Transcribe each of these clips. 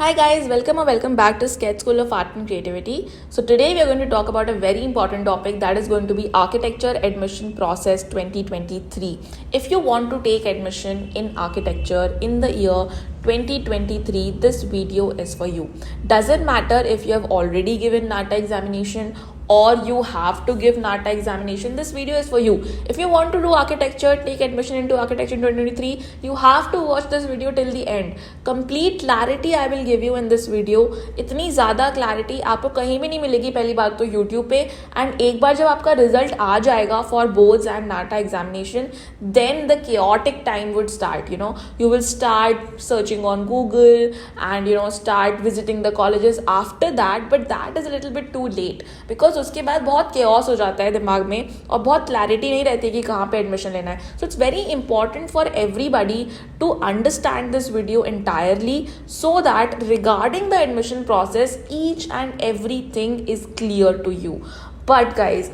Hi guys, welcome or welcome back to Sketch School of Art and Creativity. So today we are going to talk about a very important topic that is going to be Architecture Admission Process 2023. If you want to take admission in architecture in the year 2023, this video is for you. Doesn't matter if you have already given NATA examination or you have to give NATA examination, this video is for you. If you want to do architecture, take admission into architecture in 2023, you have to watch this video till the end. Complete clarity I will give you in this video. इतनी ज़्यादा clarity आपको कहीं भी नहीं मिलेगी पहली बात तो YouTube पे, and एक बार जब आपका result आ जाएगा for boards and NATA examination, then the chaotic time would start. You will start searching on Google and start visiting the colleges after that, but that is a little bit too late because उसके बाद बहुत chaos हो जाता है दिमाग में और बहुत clarity नहीं रहती कि कहाँ पे admission लेना है. So it's very important for everybody to understand this video entirely so that regarding the admission process, each and everything is clear to you. But guys,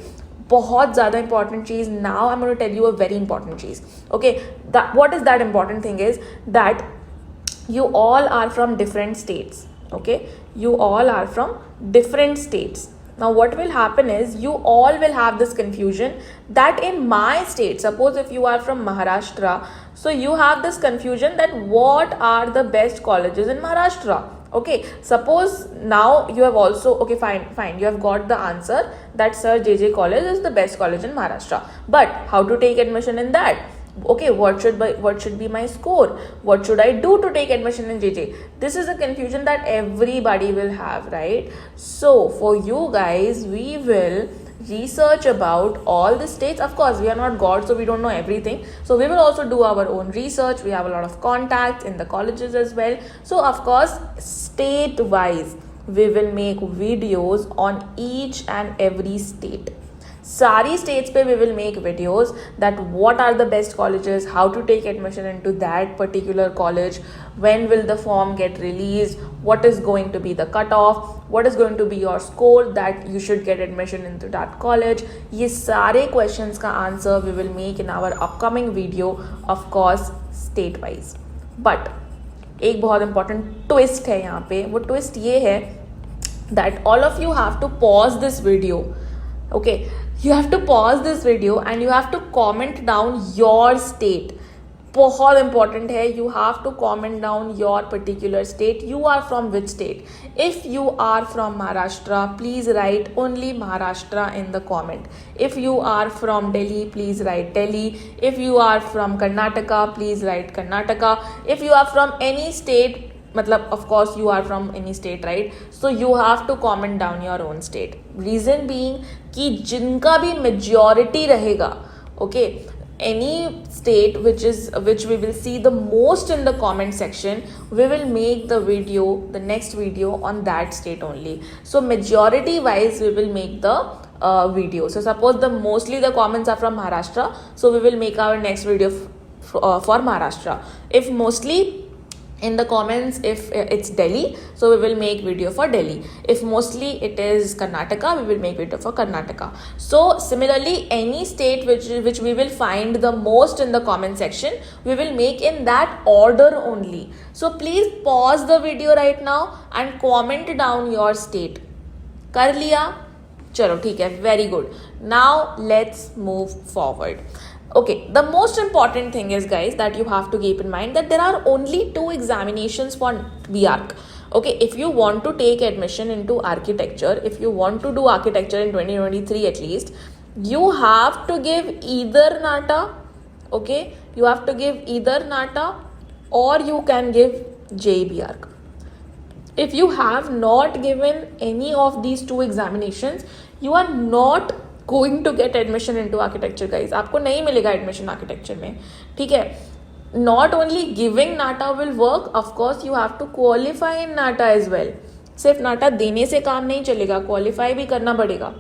बहुत ज़्यादा important cheese, now I'm going to tell you a very important cheese. Okay, what is that important thing is that you all are from different states. Okay, you all are from different states. Now what will happen is you all will have this confusion that in my state, suppose if you are from Maharashtra, so you have this confusion that what are the best colleges in Maharashtra. Okay, suppose now you have also, okay, fine, you have got the answer that Sir JJ College is the best college in Maharashtra, but how to take admission in that? Okay, what should be my score? What should I do to take admission in JJ? This is a confusion that everybody will have, right? So for you guys, we will research about all the states. Of course, we are not God, so we don't know everything. So we will also do our own research. We have a lot of contacts in the colleges as well. So of course, state wise, we will make videos on each and every state. सारी states पे we will make videos that what are the best colleges, how to take admission into that particular college, when will the form get released, what is going to be the cutoff, what is going to be your score that you should get admission into that college. ये सारे questions का answer we will make in our upcoming video, of course state wise. But एक बहुत important twist है यहाँ पे. वो twist ये है that all of you have to pause this video. Okay, you have to pause this video and you have to comment down your state. बहुत important है, you have to comment down your particular state. You are from which state? If you are from Maharashtra, please write only Maharashtra in the comment. If you are from Delhi, please write Delhi. If you are from Karnataka, please write Karnataka. If you are from any state, मतलब of course you are from any state, right? So you have to comment down your own state. Reason being कि जिनका भी majority रहेगा, okay, any state which we will see the most in the comment section, we will make the next video on that state only. So majority wise we will make the video. So suppose mostly the comments are from Maharashtra, so we will make our next video for Maharashtra. If mostly in the comments, if it's Delhi, so we will make video for Delhi. If mostly it is Karnataka, we will make video for Karnataka. So similarly, any state which we will find the most in the comment section, we will make in that order only. So please pause the video right now and comment down your state. कर लिया? चलो ठीक है, very good. Now let's move forward. Okay, the most important thing is, guys, that you have to keep in mind that there are only 2 examinations for BArch. Okay, if you want to take admission into architecture, if you want to do architecture in 2023 at least, you have to give either NATA, okay, you have to give either NATA or you can give JEE BArch. If you have not given any of these 2 examinations, you are not going to get admission into architecture, guys. आपको नहीं मिलेगा admission architecture में, ठीक है? Not only giving NATA will work, of course you have to qualify in NATA as well. सिर्फ NATA देने से काम नहीं चलेगा, qualify भी करना पड़ेगा.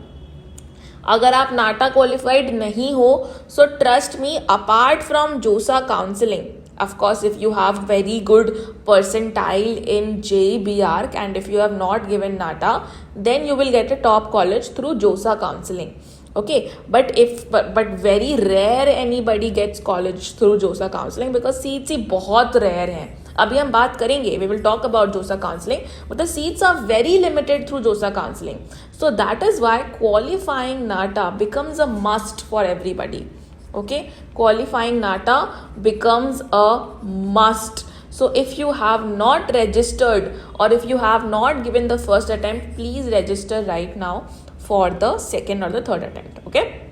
अगर आप NATA qualified नहीं हो, so trust me, apart from JOSA counseling, of course if you have very good percentile in JEE BArch and if you have not given NATA, then you will get a top college through JOSA counseling. Okay, but very rare anybody gets college through JOSA counseling because seats ही बहुत rare हैं. अभी हम बात करेंगे, we will talk about JOSA counseling, but the seats are very limited through JOSA counseling. So that is why qualifying NATA becomes a must for everybody. Okay, qualifying NATA becomes a must. So if you have not registered or if you have not given the first attempt, please register right now for the second or the third attempt. Okay,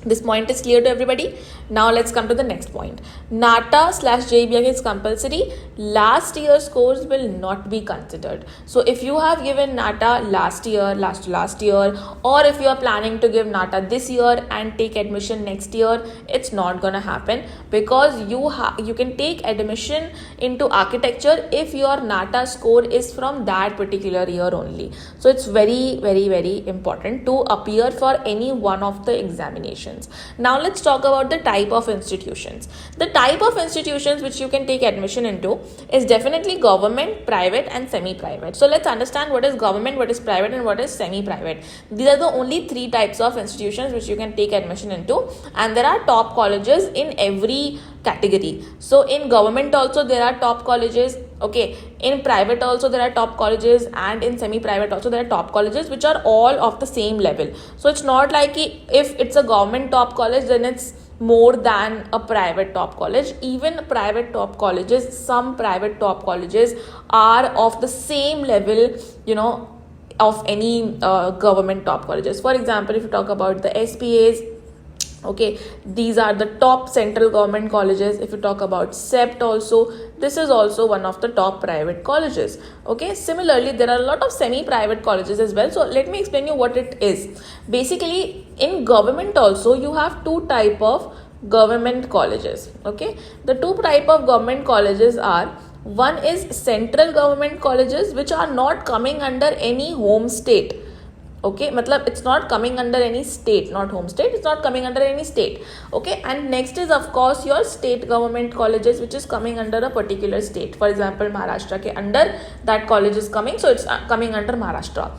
this point is clear to everybody. Now let's come to the next point. NATA/JBK is compulsory. Last year's course will not be considered. So if you have given NATA last year, or if you are planning to give NATA this year and take admission next year, it's not gonna happen, because you can take admission into architecture if your NATA score is from that particular year only. So it's very, very, very important to appear for any one of the examinations. Now let's talk about the type of institutions. The type of institutions which you can take admission into is definitely government, private and semi-private. So let's understand what is government, what is private and what is semi-private. These are the only three types of institutions which you can take admission into, and there are top colleges in every category. So in government also there are top colleges, okay, in private also there are top colleges, and in semi-private also there are top colleges which are all of the same level. So it's not like if it's a government top college then it's more than a private top college. Even private top colleges, some private top colleges are of the same level, of any government top colleges. For example, if you talk about the SPAs, okay, these are the top central government colleges. If you talk about CEPT also, this is also one of the top private colleges. Okay, similarly there are a lot of semi-private colleges as well. So let me explain you what it is. Basically in government also you have two type of government colleges. Okay, the two type of government colleges are, one is central government colleges which are not coming under any home state. Okay, matlab it's not coming under any state, not home state, it's not coming under any state. Okay, and next is of course your state government colleges which is coming under a particular state. For example, Maharashtra ke under that college is coming, so it's coming under Maharashtra.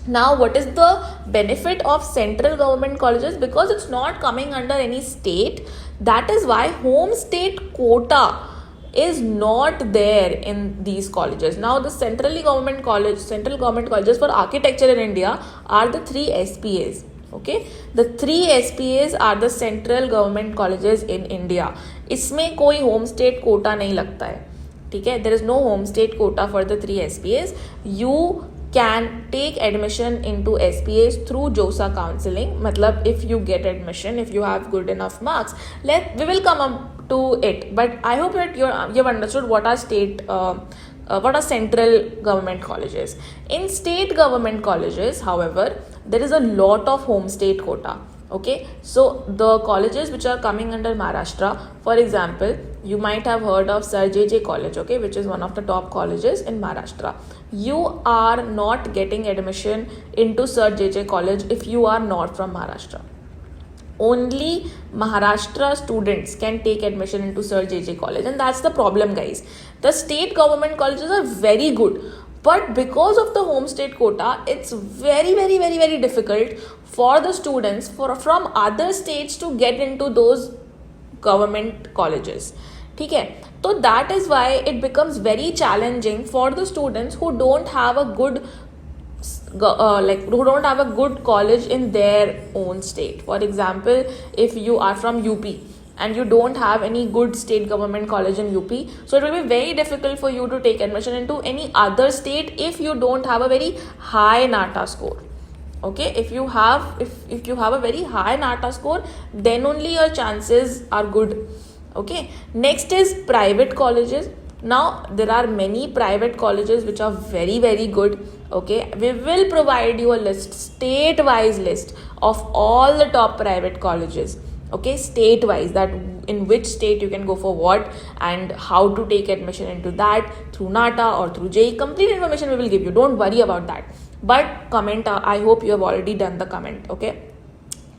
Now what is the benefit of central government colleges? Because it's not coming under any state, that is why home state quota is not there in these colleges. Now the central government colleges for architecture in India are the 3 SPAs. Okay, the 3 SPAs are the central government colleges in India. इसमें कोई home state quota नहीं लगता है, ठीक है? There is no home state quota for the 3 SPAs. You can take admission into SPAs through JOSA counseling. Matlab if you get admission, if you have good enough marks, we will come up to it. But I hope that you've understood what are central government colleges. In state government colleges, however, there is a lot of home state quota. Okay, so the colleges which are coming under Maharashtra, for example, you might have heard of Sir J.J. College, okay, which is one of the top colleges in Maharashtra. You are not getting admission into Sir J.J. College if you are not from Maharashtra. Only Maharashtra students can take admission into Sir J.J. College, and that's the problem, guys. The state government colleges are very good, but because of the home state quota, it's very, very, very, very difficult for the students from other states to get into those government colleges. Okay, so that is why it becomes very challenging for the students who don't have a good who don't have a good college in their own state. For example, if you are from UP and you don't have any good state government college in UP, so it will be very difficult for you to take admission into any other state if you don't have a very high NATA score. Okay, if you have a very high NATA score, then only your chances are good. Okay, next is private colleges. Now there are many private colleges which are very, very good. Okay, we will provide you a list, state-wise list of all the top private colleges. Okay, state-wise, that in which state you can go for what and how to take admission into that through NATA or through JEE. Complete information we will give you. Don't worry about that. But comment, I hope you have already done the comment. Okay,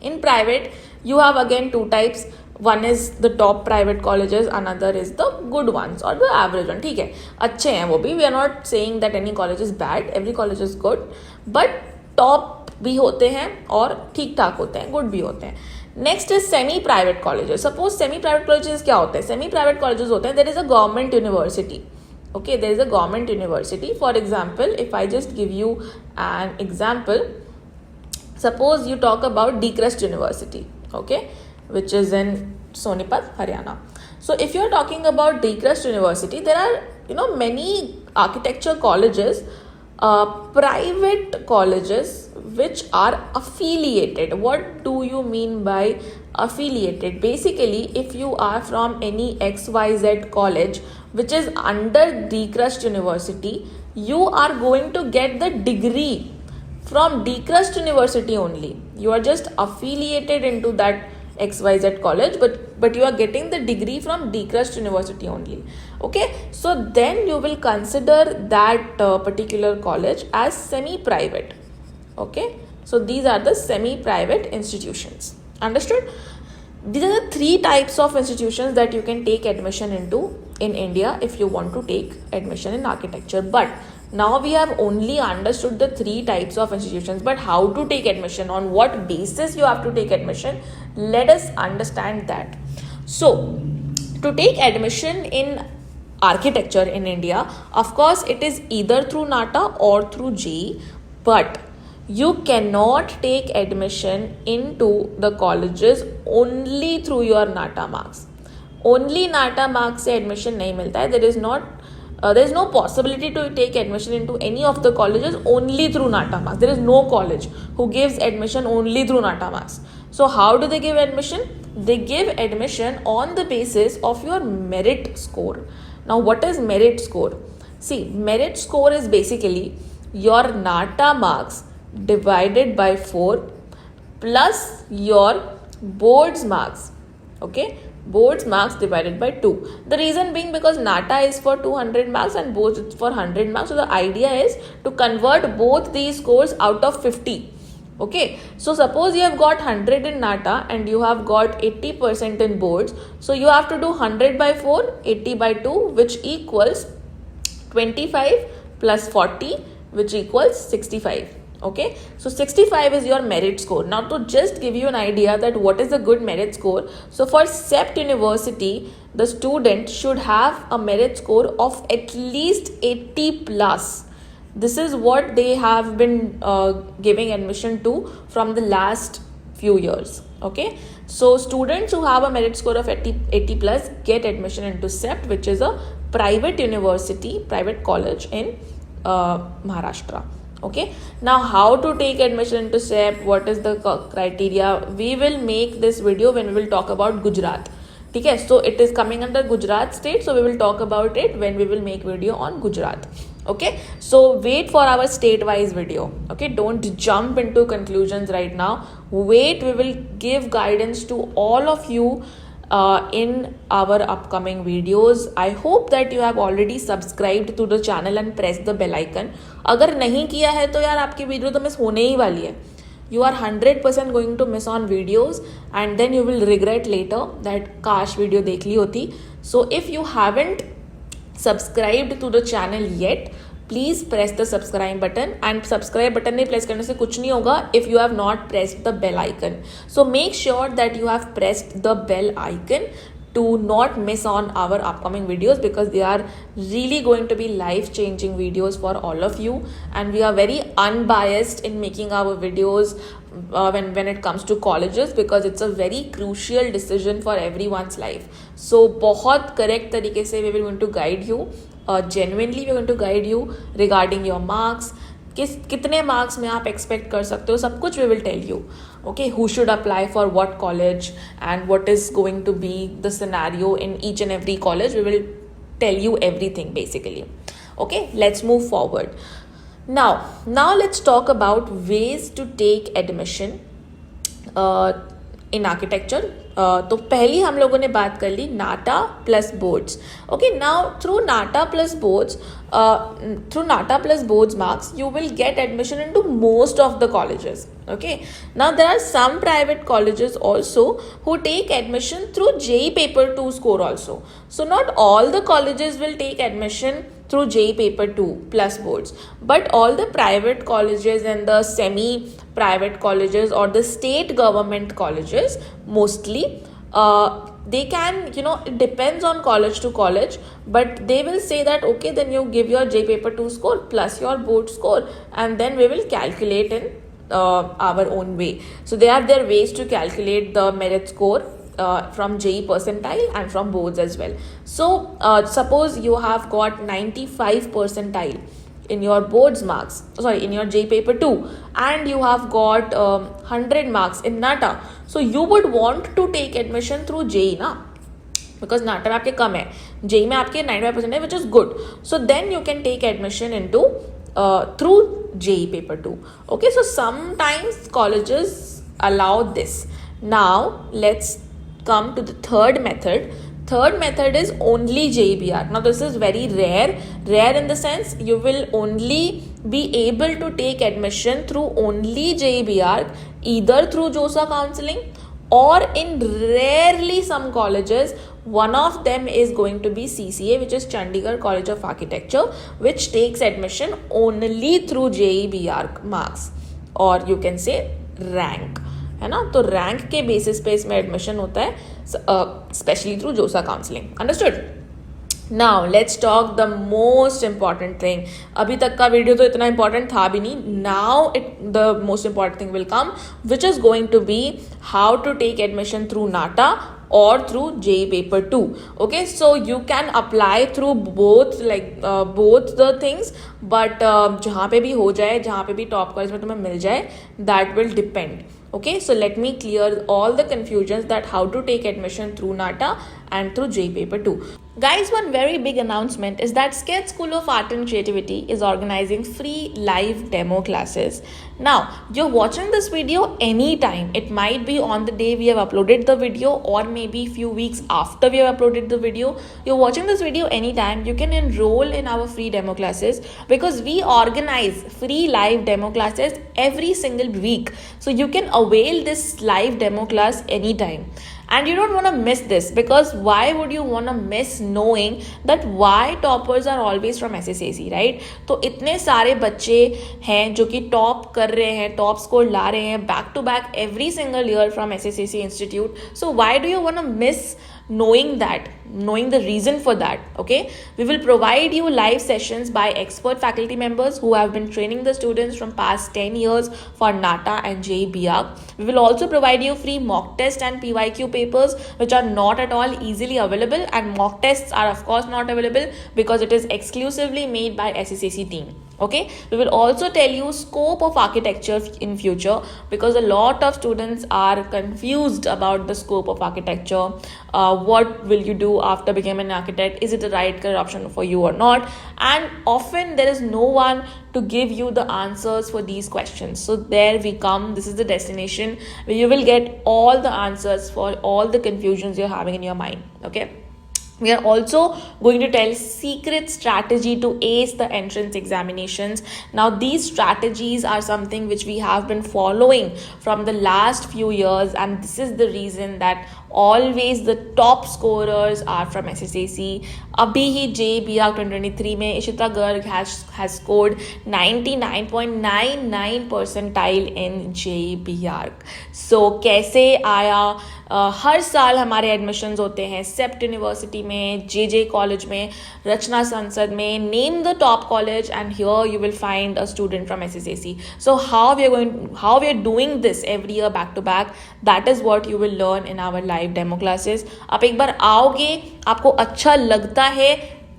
in private you have again two types. One is the top private colleges, another is the good ones or the average one. ठीक है, अच्छे हैं वो भी. We are not saying that any college is bad. Every college is good, but top भी होते हैं और ठीक ठाक होते हैं, good भी होते हैं. Next is semi-private colleges. Suppose semi-private colleges क्या होते हैं? Semi-private colleges होते हैं, there is a government university. Okay, there is a government university. For example, if I just give you an example, suppose you talk about Deakrest University, okay, which is in Sonipat, Haryana. So if you're talking about Deakrest University, there are many architecture colleges, private colleges which are affiliated. What do you mean by affiliated? Basically, if you are from any XYZ college which is under Deakrest University, you are going to get the degree from Deakrest University only. You are just affiliated into that XYZ college, but you are getting the degree from Deakrest University only. Okay, so then you will consider that particular college as semi-private. Okay, so these are the semi-private institutions. Understood? These are the three types of institutions that you can take admission into in India if you want to take admission in architecture. But now we have only understood the three types of institutions, but how to take admission, on what basis you have to take admission, let us understand that. So to take admission in architecture in India, of course it is either through NATA or through JEE, but you cannot take admission into the colleges only through your NATA marks. Only NATA marks से admission नहीं मिलता है. There is no possibility to take admission into any of the colleges only through NATA marks. There is no college who gives admission only through NATA marks. So how do they give admission? They give admission on the basis of your merit score. Now what is merit score? See, merit score is basically your NATA marks divided by 4 plus your board's marks. Okay, board's marks divided by 2. The reason being because NATA is for 200 marks and boards is for 100 marks. So the idea is to convert both these scores out of 50. Okay, so suppose you have got 100 in NATA and you have got 80% in boards. So you have to do 100 by 4, 80 by 2, which equals 25 plus 40, which equals 65. Okay, so 65 is your merit score. Now to just give you an idea that what is a good merit score, so for CEPT University, the student should have a merit score of at least 80 plus. This is what they have been giving admission to from the last few years. Okay, so students who have a merit score of 80 plus get admission into CEPT, which is a private university, private college in Maharashtra. Okay, now how to take admission into CEPT, what is the criteria, we will make this video when we will talk about Gujarat. Okay, so it is coming under Gujarat state, so we will talk about it when we will make video on Gujarat. Okay, so wait for our state wise video. Okay, don't jump into conclusions right now. Wait, we will give guidance to all of you in our upcoming videos. I hope that you have already subscribed to the channel and pressed the bell icon. अगर नहीं किया है तो यार आपकी video तो miss होने ही वाली है. You are 100% going to miss on videos and then you will regret later that काश वीडियो देख ली होती. So if you haven't subscribed to the channel yet, please press the subscribe button, and subscribe button नहीं press करने से कुछ नहीं होगा if you have not pressed the bell icon. So make sure that you have pressed the bell icon to not miss on our upcoming videos, because they are really going to be life-changing videos for all of you, and we are very unbiased in making our videos when it comes to colleges, because it's a very crucial decision for everyone's life. So बहुत correct तरीके से we will going to guide you, genuinely we are going to guide you regarding your marks, कितने marks में आप expect कर सकते हो, सब कुछ we will tell you. Okay, who should apply for what college and what is going to be the scenario in each and every college. We will tell you everything basically. Okay, let's move forward. Now let's talk about ways to take admission in architecture. तो पहली हम लोगों ने बात कर ली NATA plus boards. Okay, now through NATA plus boards marks you will get admission into most of the colleges. Okay, now there are some private colleges also who take admission through JEE paper 2 score also. So not all the colleges will take admission through JEE paper 2 plus boards, but all the private colleges and the semi private colleges or the state government colleges mostly they can, it depends on college to college, but they will say that okay, then you give your J paper 2 score plus your board score, and then we will calculate in our own way. So they have their ways to calculate the merit score from JEE percentile and from boards as well. So suppose you have got 95 percentile in your boards marks, in your J paper 2, and you have got 100 marks in NATA. So you would want to take admission through JEE ना, because NATA में आपके कम है, JEE में आपके 95% है, which is good. So then you can take admission into through JEE paper 2. Okay, so sometimes colleges allow this. Now let's come to the third method. Third method is only JEBR. Now this is very rare in the sense you will only be able to take admission through only JEBR, either through JOSA counseling, or in rarely some colleges, one of them is going to be CCA, which is Chandigarh College of Architecture, which takes admission only through JEBR marks, or you can say rank, है ना. तो rank के basis पे इसमें admission होता है, specially through जोसा counselling. Understood. Now let's talk the most important thing. अभी तक का वीडियो तो इतना इंपॉर्टेंट था भी नहीं. Now the most important thing will come, which is going to be how to take admission through NATA or through JEE paper 2. Okay, so you can apply through both, both the things, but जहाँ पे भी हो जाए, जहाँ पे भी top college में तुम्हें मिल जाए, that will depend. Okay, so let me clear all the confusions that how to take admission through NATA and through JEE paper 2. Guys, one very big announcement is that SCED School of Art and Creativity is organizing free live demo classes. Now, you're watching this video anytime. It might be on the day we have uploaded the video, or maybe few weeks after we have uploaded the video. You're watching this video anytime. You can enroll in our free demo classes, because we organize free live demo classes every single week. So you can avail this live demo class anytime. And you don't want to miss this, because why would you want to miss knowing that why toppers are always from SSAC, right? तो इतने सारे बच्चे हैं जो कि top कर रहे हैं, टॉप स्कोर ला रहे हैं back to back every single year from SSAC Institute. So why do you want to miss knowing that, knowing the reason for that? Okay, we will provide you live sessions by expert faculty members who have been training the students from past 10 years for NATA and JEE BIAC. We will also provide you free mock test and PYQ papers, which are not at all easily available, and mock tests are of course not available because it is exclusively made by SSAC team. Okay, we will also tell you scope of architecture in future, because a lot of students are confused about the scope of architecture. What will you do after becoming an architect? Is it the right career option for you or not? And often there is no one to give you the answers for these questions. So there we come. This is the destination where you will get all the answers for all the confusions you're having in your mind. Okay. We are also going to tell secret strategy to ace the entrance examinations. Now, these strategies are something which we have been following from the last few years, and this is the reason that always the top scorers are from SSAC. Abhi hi JEE BIAC 2023 में Ishita Garg has scored 99.99 percentile in JEE BIAC. So कैसे आया? हर साल हमारे admissions होते हैं सेप्ट university में, जे college में, रचना संसद में. Name the top college and here you will find a student from SSAC. So how we are doing this every year back to back, that is what you will learn in our live demo classes. आप एक बार आओगे, आपको अच्छा लगता है,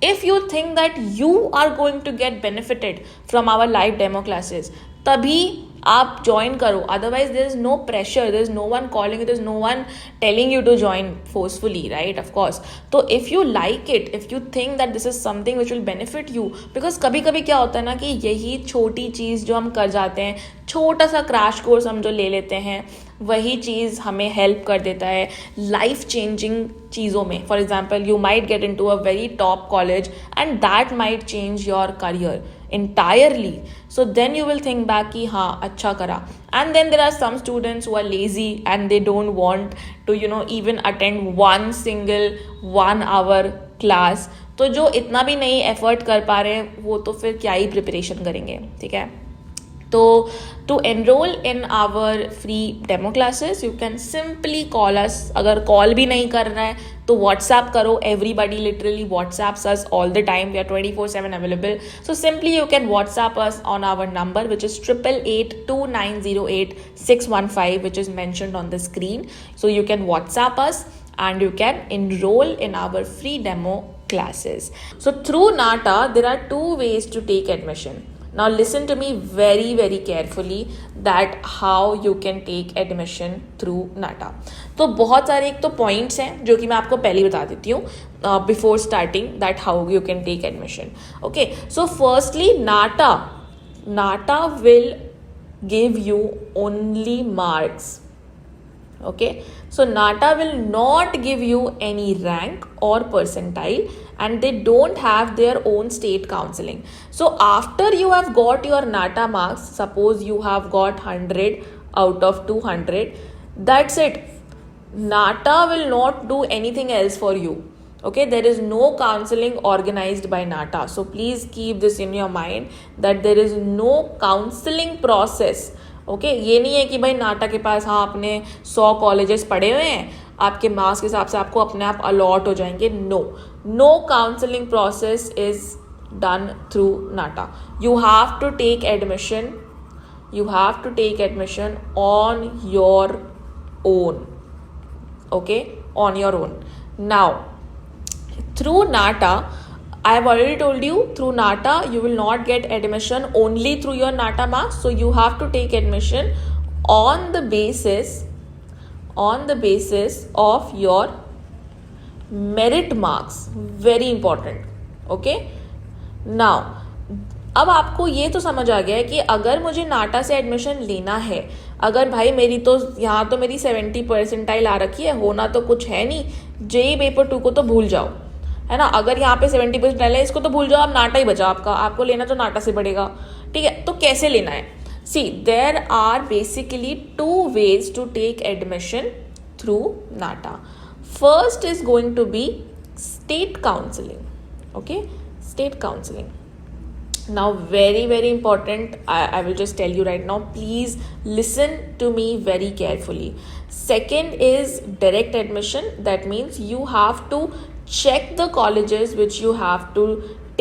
if you think that you are going to get benefited from our live demo classes, तभी आप join करो. Otherwise there is no pressure, there is no one calling you, there is no one telling you to join forcefully, right? Of course. तो if you like it, if you think that this is something which will benefit you, because कभी कभी क्या होता है ना कि यही छोटी चीज़ जो हम कर जाते हैं, छोटा सा क्रैश कोर्स हम जो ले लेते हैं, वही चीज़ हमें हेल्प कर देता है लाइफ चेंजिंग चीज़ों में. For example, you might get into a very top college and that might change your career entirely. So then you will think back कि हाँ अच्छा करा. And then there are some students who are lazy and they don't want to even attend one single 1 hour class. तो जो इतना भी नहीं effort कर पा रहे हैं वो तो फिर क्या ही प्रिपरेशन करेंगे, ठीक है? So to enroll in our free demo classes, you can simply call us. अगर call भी नहीं करना है तो WhatsApp करो. Everybody literally WhatsApps us all the time. We are 24/7 available. So simply you can WhatsApp us on our number, which is 888-2908-615, which is mentioned on the screen. So you can WhatsApp us and you can enroll in our free demo classes. So through NATA, there are two ways to take admission. Now listen to me very very carefully that how you can take admission through NATA. तो बहुत सारे एक तो points हैं जो कि मैं आपको पहले बता देती हूँ before starting that how you can take admission. Okay, so firstly NATA will give you only marks. Okay, so NATA will not give you any rank or percentile, and they don't have their own state counseling. So after you have got your NATA marks, suppose you have got 100 out of 200, that's it. NATA will not do anything else for you. Okay, there is no counseling organized by NATA. So please keep this in your mind that there is no counseling process. Okay ये नहीं है कि भाई नाटा के पास हाँ आपने 100 colleges पढ़े हुए हैं, आपके मार्क्स के हिसाब से आपको अपने आप अलॉट हो जाएंगे. No counselling process is done through NATA. You have to take admission on your own. Okay, on your own. Now through NATA, I have already told you, through NATA you will not get admission only through your NATA marks. So you have to take admission on the basis of your merit marks. Very important. Okay, now अब आपको ये तो समझ आ गया है कि अगर मुझे नाटा से एडमिशन लेना है, अगर भाई मेरी तो यहाँ तो मेरी 70 परसेंटाइल आ रखी है, होना तो कुछ है नहीं, जेई पेपर 2 को तो भूल जाओ, है ना. अगर यहाँ पे 70% है इसको तो भूल जाओ, आप नाटा ही बचा आपका, आपको लेना तो नाटा से पड़ेगा. ठीक है, तो कैसे लेना है? See there are basically 2 ways to take admission through NATA. First is going to be state counselling. Okay, state counselling. Now very very important, I will just tell you right now, please listen to me very carefully. Second is direct admission. That means you have to check the colleges which you have to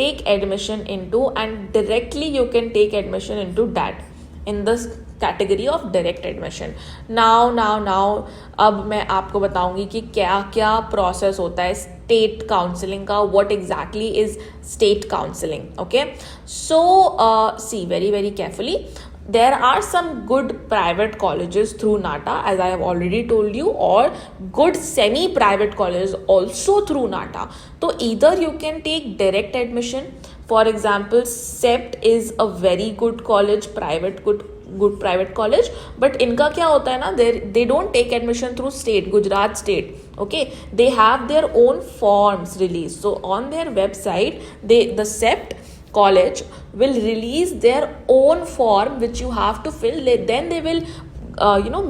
take admission into, and directly you can take admission into that in the category of direct admission. Now अब मैं आपको बताऊंगी कि क्या क्या process होता है state counseling का. What exactly is state counseling? Okay, so see very very carefully. There are some good private colleges through NATA, as I have already told you, or good semi-private colleges also through NATA. So either you can take direct admission. For example, CEPT is a very good college, good private college, but इनका क्या होता है ना, they don't take admission through state, Gujarat state. Okay, they have their own forms released. So on their website, the CEPT college will release their own form which you have to fill. Then they will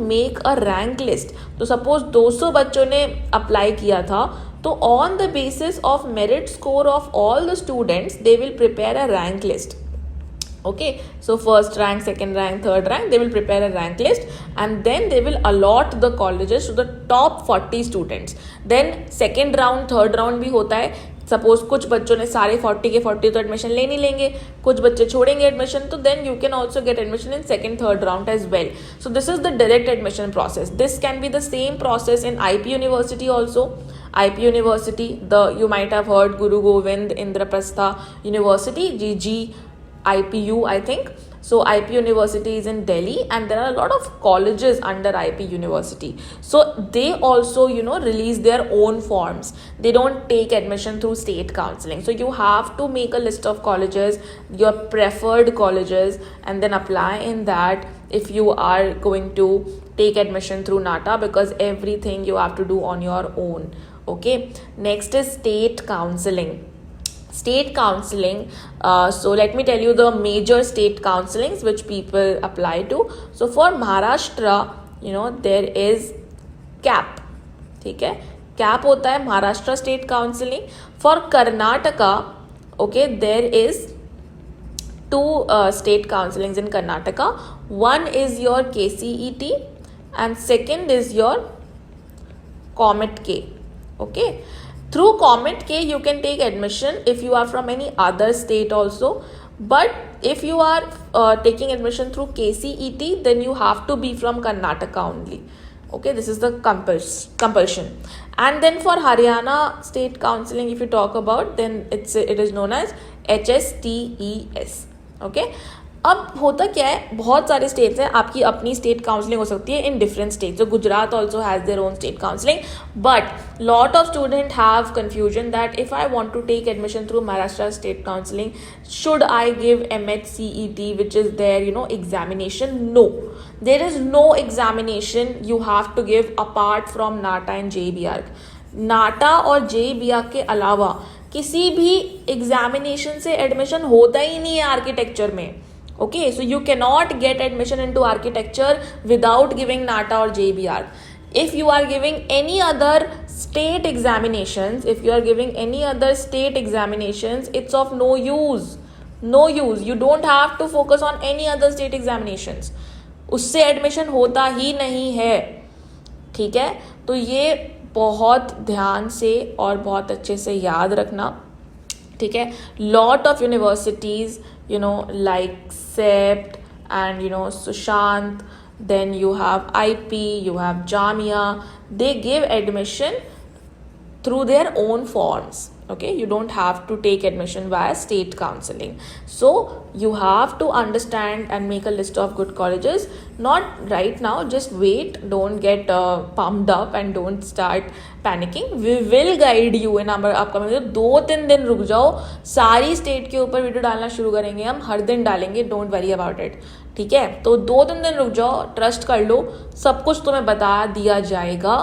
make a rank list. तो suppose 200 बच्चों ने apply किया था, तो on the basis of merit score of all the students they will prepare a rank list. Okay, so first rank, second rank, third rank, they will prepare a rank list, and then they will allot the colleges to the top 40 students. Then second round, third round भी होता है. Suppose कुछ बच्चों ने सारे 40 के 40 तो admission ले नहीं लेंगे, कुछ बच्चे छोड़ेंगे एडमिशन, तो then you can also get admission in second third round as well. So this is the direct admission process. This can be the same process in IP university also. IP university, you might have heard Guru Govind Indraprastha University, GGIPU I think. So IP University is in Delhi, and there are a lot of colleges under IP University. So they also release their own forms. They don't take admission through state counseling. So you have to make a list of colleges, your preferred colleges, and then apply in that if you are going to take admission through NATA, because everything you have to do on your own. Okay, next is state counseling. State counseling, so let me tell you the major state counselings which people apply to. So for Maharashtra, there is CAP. ठीक है, CAP होता है Maharashtra state counselling. For Karnataka, okay, there is two state counselings in Karnataka. One is your KCET and second is your Comet K. Okay, through Comet K you can take admission if you are from any other state also, but if you are taking admission through KCET, then you have to be from Karnataka only. Okay, this is the compulsion. And then for Haryana state counselling, if you talk about, then it is known as HSTES. Okay, अब होता क्या है, बहुत सारे states हैं, आपकी अपनी state counselling हो सकती है in different states. So Gujarat also has their own state counseling, but lot of students have confusion that if I want to take admission through Maharashtra state counseling, should I give MHCET, which is their examination? No, there is no examination you have to give apart from NATA and JEE-BARC. नाटा और JEE-BARC के अलावा किसी भी examination से admission होता ही नहीं है architecture में. Okay, so you cannot get admission into architecture without giving NATA or JEE-BARC. If you are giving any other state examinations, it's of no use. No use. You don't have to focus on any other state examinations. उससे admission होता ही नहीं है. ठीक है, तो ये बहुत ध्यान से और बहुत अच्छे से याद रखना. ठीक है, lot of universities like CEPT and Sushant, then you have IP, you have Jamia, they give admission through their own forms. Okay, you don't have to take admission via state counseling. So you have to understand and make a list of good colleges. Not right now, just wait, don't get pumped up and don't start panicking. We will guide you in our upcoming video. 2-3 दिन रुक जाओ, सारी state के ऊपर video डालना शुरू करेंगे हम, हर दिन डालेंगे, डोंट वरी अबाउट इट. ठीक है, तो 2-3 दिन रुक जाओ, ट्रस्ट कर लो, सब कुछ तुम्हें बता दिया जाएगा.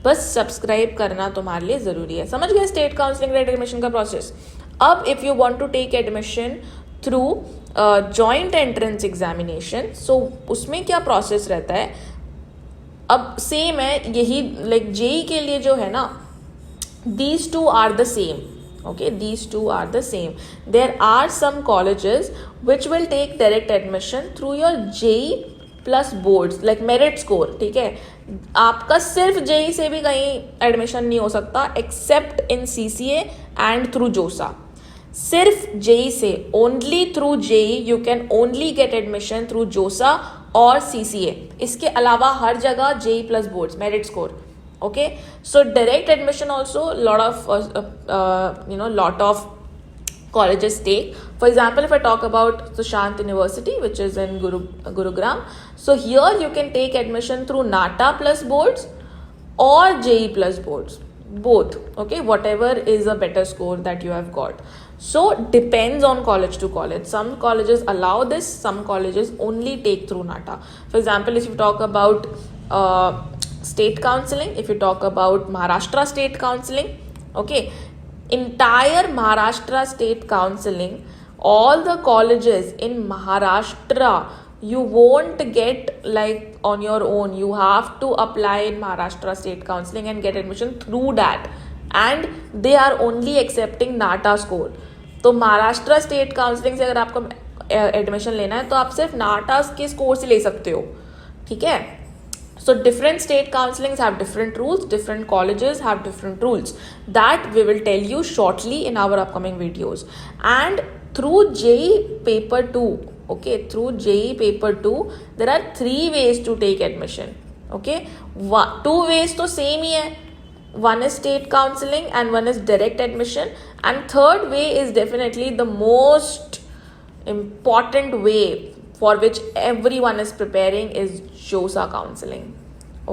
बस सब्सक्राइब करना तुम्हारे लिए ज़रूरी है. समझ गए स्टेट काउंसलिंग रेट एडमिशन का प्रोसेस. अब if you want to take admission through joint entrance examination, so उसमें क्या प्रोसेस रहता है. अब सेम है यही, लाइक जेई के लिए जो है ना, these two are the same. Okay, these two are the same. There are some colleges which will take direct admission through your JEE plus boards like merit score. ठीक है, आपका सिर्फ JEE से भी कहीं एडमिशन नहीं हो सकता accept in CCA and through जोसा. सिर्फ JEE से, only through JEE you can only get admission through जोसा और CCA. इसके अलावा हर जगह JEE plus boards merit score. Okay, so direct admission also lot of colleges take. For example, if I talk about Sushant University, which is in Gurugram, so here you can take admission through NATA plus boards or JEE plus boards, both. Okay, whatever is a better score that you have got. So depends on college to college. Some colleges allow this, some colleges only take through NATA. For example, if you talk about state counseling, if you talk about Maharashtra state counseling, okay, entire Maharashtra state counseling, all the colleges in Maharashtra you won't get like on your own. You have to apply in Maharashtra state counseling and get admission through that, and they are only accepting NATA score. तो Maharashtra state counselling से अगर आपको admission लेना है तो आप सिर्फ नाटा के स्कोर से ले सकते हो. ठीक है, so different state counselings have different rules, different colleges have different rules that we will tell you shortly in our upcoming videos. And through JEE paper 2, okay, through JEE paper 2 there are 3 ways to take admission. Okay, 2 ways तो same ही है. One is state counseling and one is direct admission, and third way is definitely the most important way for which everyone is preparing is JOSA counseling.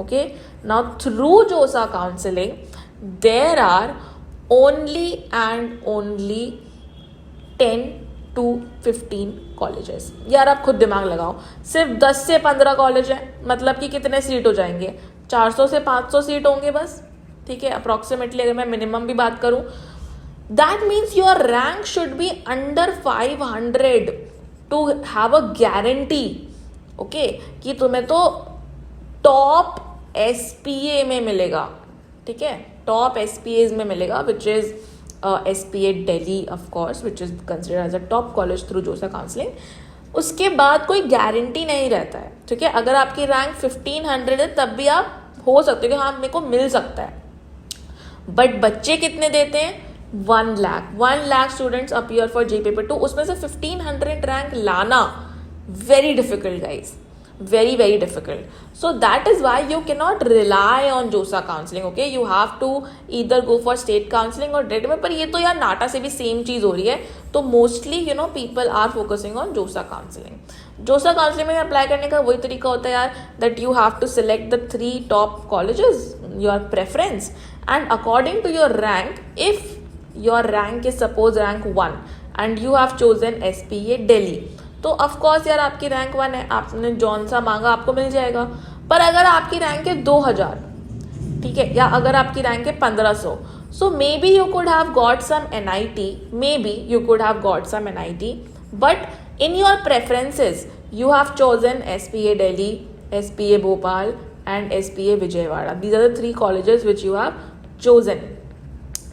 Okay, now through JOSA counseling there are only and only 10 to 15 colleges. यार आप खुद दिमाग लगाओ, सिर्फ 10 से 15 college है, मतलब कि कितने सीट हो जाएंगे, 400 से 500 सीट होंगे बस. ठीक है, अप्रॉक्सीमेटली अगर मैं मिनिमम भी बात करूं, that means your rank should be under 500 to have a guarantee. Okay, कि तुम्हें तो टॉप SPA में मिलेगा. ठीक है, टॉप SPAs में मिलेगा, which is SPA Delhi, of course, which is considered as a top college through जोसा काउंसलिंग. उसके बाद कोई गारंटी नहीं रहता है, ठीक है. अगर आपकी रैंक 1500 है तब भी आप हो सकते हो कि हाँ मेरे को मिल सकता है. बट बच्चे कितने देते हैं? 1 lakh students appear for J paper 2. उसमें से 1500 रैंक लाना very difficult, guys. Very difficult. So that is why you cannot rely on JOSA counseling. Okay, you have to either go for state counseling or direct में. पर ये तो यार नाटा से भी सेम चीज़ हो रही है. तो mostly people are focusing on JOSA counseling. JOSA counseling में अप्लाई करने का वही तरीका होता है यार, that you have to select the 3 top colleges, your preference, and according to your rank, if your rank is suppose rank 1 and you have chosen SPA Delhi, तो of course यार आपकी रैंक 1 है, आपने जौन सा मांगा आपको मिल जाएगा. पर अगर आपकी रैंक है 2000, ठीक है, या अगर आपकी रैंक है 1500, so may be you could have got some NIT, but in your preferences you have chosen SPA Delhi, SPA Bhopal and SPA Vijayawada. These are the 3 colleges which you have chosen.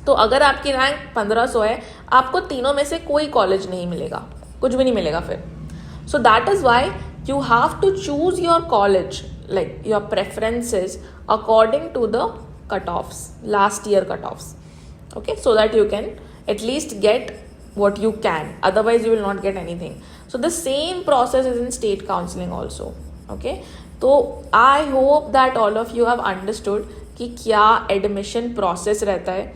तो अगर आपकी rank 1500 है, आपको तीनों में से कोई college नहीं मिलेगा, कुछ भी नहीं मिलेगा फिर. So that is why you have to choose your college, like your preferences according to the cutoffs, last year cutoffs. Okay, so that you can at least get what you can. Otherwise, you will not get anything. So the same process is in state counseling also. Okay, so I hope that all of you have understood कि क्या admission process रहता है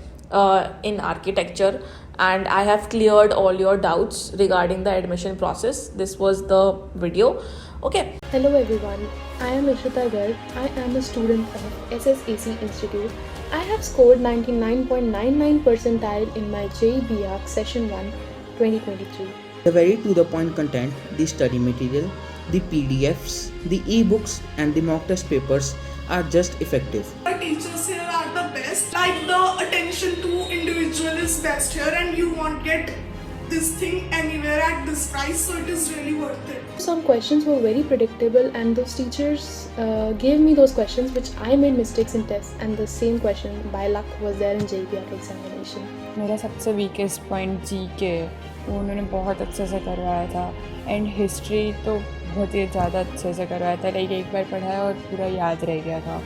in architecture. And I have cleared all your doubts regarding the admission process. This was the video. Okay. Hello everyone, I am Ishita Garg. I am a student of SSAC Institute. I have scored 99.99 percentile in my JEE Arc Session 1 2023. The very to the point content, the study material, the PDFs, the e-books and the mock test papers are just effective. The teachers here are the best. Like the attention to individual is best here, and you won't get this thing anywhere at this price, so it is really worth it. Some questions were very predictable, and those teachers gave me those questions which I made mistakes in tests, and the same question by luck was there in JEE Arc examination. मेरा सबसे weakest point GK वो उन्होंने बहुत अच्छे से करवाया था. And history तो बहुत ही ज़्यादा अच्छे से करवाया था. लाइक एक बार पढ़ाया और पूरा याद रह गया था.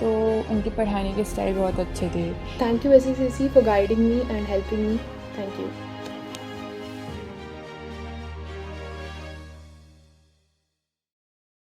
तो उनके पढ़ाने के स्टाइल बहुत अच्छे थे. Thank you SSAC for guiding me and helping me. Thank you.